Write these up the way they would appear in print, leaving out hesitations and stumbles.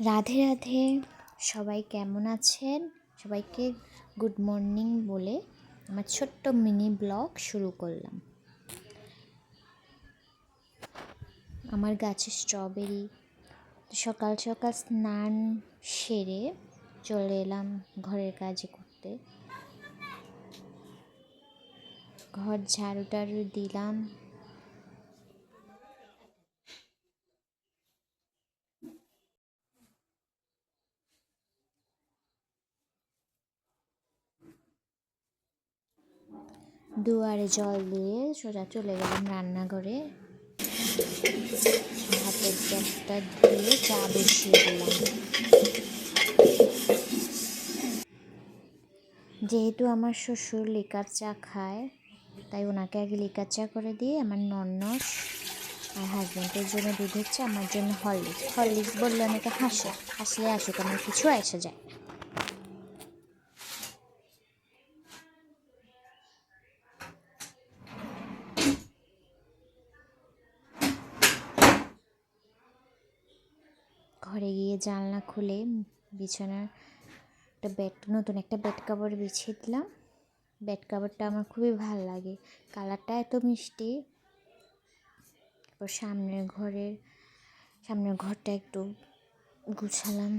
রাধে রাধে, সবাই কেমন আছেন? সবাইকে গুড মর্নিং বলে আমার ছোট্ট মিনি ব্লগ শুরু করলাম। আমার গাছে স্ট্রবেরি। সকাল সকাল স্নান সেরে চলে এলাম ঘরের কাজে করতে। ঘর ঝাড়ু টাড়ু দিলাম। দুয়ারে জল দিয়ে সোজা চলে গেলাম রান্নাঘরে। হাতের গ্যাসটা ধুয়ে চা বসিয়ে দিলাম। যেহেতু আমার শ্বশুর লিকার চা খায়, তাই ওনাকে আগে লিকার চা করে দিয়ে আমার ননস আর হাজব্যান্ডের জন্য দুধের চা, আমার জন্য হরলিক্স বললে অনেকে হাসলে আসুক, আমার কিছু আসে যায়। ঘরে গিয়ে জানলা খুলে বিছানার নতুন একটা বেড কাভার বিছিয়ে দিলাম। বেড কাভারটা আমার খুবই ভালো লাগে, কালারটা এত মিষ্টি। তারপর সামনের ঘরটা একটু গুছালাম।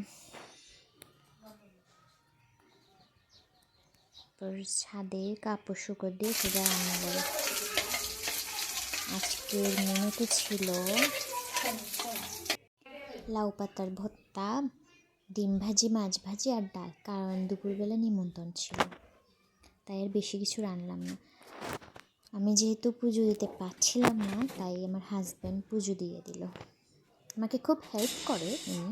তারপর ছাদে কাপড় শুকো দিয়ে সোজা রান্না করে। আজকের মেনুতে ছিল লাউ পাতার ভর্তা, ডিম ভাজি, মাছ ভাজি আর ডাল, কারণ দুপুরবেলা নিমন্ত্রণ ছিল, তাই আর বেশি কিছু রান্নাম না। আমি যেহেতু পুজো দিতে পারছিলাম না, তাই আমার হাজব্যান্ড পুজো দিয়ে দিল। আমাকে খুব হেল্প করে উনি।